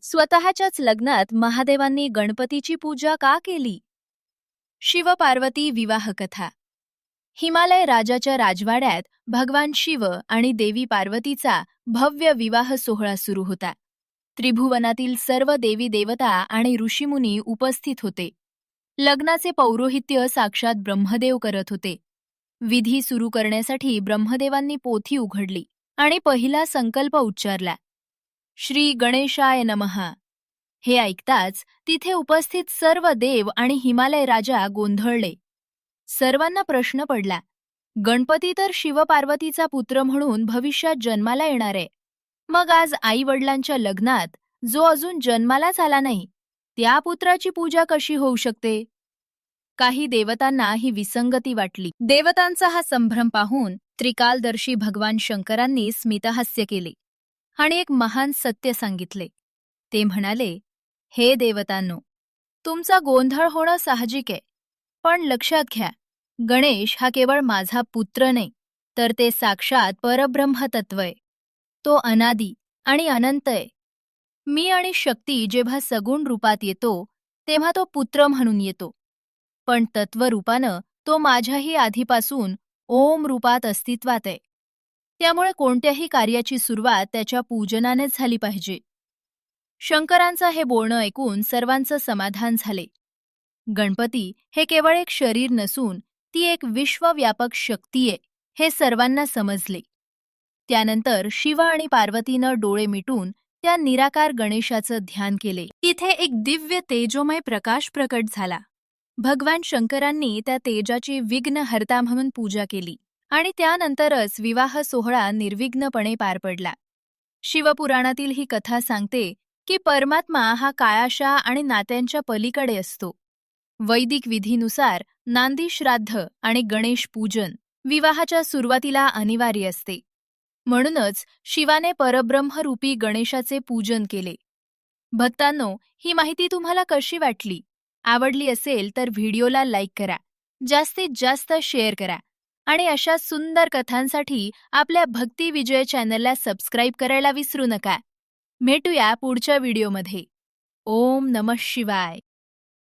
स्वतःच्याच लग्नात महादेवांनी गणपतीची पूजा का केली? शिव-पार्वती विवाह कथा. हिमालय राजाच्या राजवाड्यात भगवान शिव आणि देवी पार्वतीचा भव्य विवाह सोहळा सुरू होता. त्रिभुवनातील सर्व देवी देवता आणि ऋषीमुनी उपस्थित होते. लग्नाचे पौरोहित्य साक्षात ब्रह्मदेव करत होते. विधी सुरू करण्यासाठी ब्रह्मदेवांनी पोथी उघडली आणि पहिला संकल्प उच्चारला, श्री गणेशाय नमः. हे ऐकताच तिथे उपस्थित सर्व देव आणि हिमालय राजा गोंधळले. सर्वांना प्रश्न पडला, गणपती तर शिवपार्वतीचा पुत्र म्हणून भविष्यात जन्माला येणार आहे. मग आज आई वडिलांच्या लग्नात जो अजून जन्मालाच आला नाही, त्या पुत्राची पूजा कशी होऊ शकते? काही देवतांना ही विसंगती वाटली. देवतांचा हा संभ्रम पाहून त्रिकालदर्शी भगवान शंकरांनी स्मितहास्य केले आणि एक महान सत्य सांगितले. ते म्हणाले, हे देवतांनो, तुमचा गोंधळ होणं साहजिक आहे, पण लक्षात घ्या, गणेश हा केवळ माझा पुत्र नाही, तर ते साक्षात परब्रह्म तत्व आहे. तो अनादी आणि अनंत आहे. मी आणि शक्ती जेव्हा सगुण रूपात येतो तेव्हा तो पुत्र म्हणून येतो, पण तत्वरूपानं तो माझ्याही आधीपासून ओम रूपात अस्तित्वात आहे. त्यामुळे कोणत्याही कार्याची सुरुवात त्याच्या पूजनानेच झाली पाहिजे. शंकरांचं हे बोलणं ऐकून सर्वांचं समाधान झाले. गणपती हे केवळ एक शरीर नसून ती एक विश्वव्यापक शक्ती आहे, हे सर्वांना समजले. त्यानंतर शिव आणि पार्वतीनं डोळे मिटून त्या निराकार गणेशाचं ध्यान केले. तिथे एक दिव्य तेजोमय प्रकाश प्रकट झाला. भगवान शंकरांनी त्या तेजाची विघ्नहर्ता म्हणून पूजा केली आणि त्यानंतरच विवाह सोहळा निर्विघ्नपणे पार पडला. शिवपुराणातील ही कथा सांगते की परमात्मा हा काळाशा आणि नात्यांच्या पलीकडे असतो. वैदिक विधीनुसार नांदी श्राद्ध आणि गणेश पूजन विवाहाच्या सुरुवातीला अनिवार्य असते. म्हणूनच शिवाने परब्रह्मरूपी गणेशाचे पूजन केले. भक्तांनो, ही माहिती तुम्हाला कशी वाटली? आवडली असेल तर व्हिडिओला लाईक करा, जास्तीत जास्त शेअर करा आणि अशा सुंदर कथांसाठी आपल्या भक्ती विजय चॅनलला सबस्क्राईब करायला विसरू नका. भेटूया पुढच्या व्हिडिओमध्ये. ओम नमः शिवाय.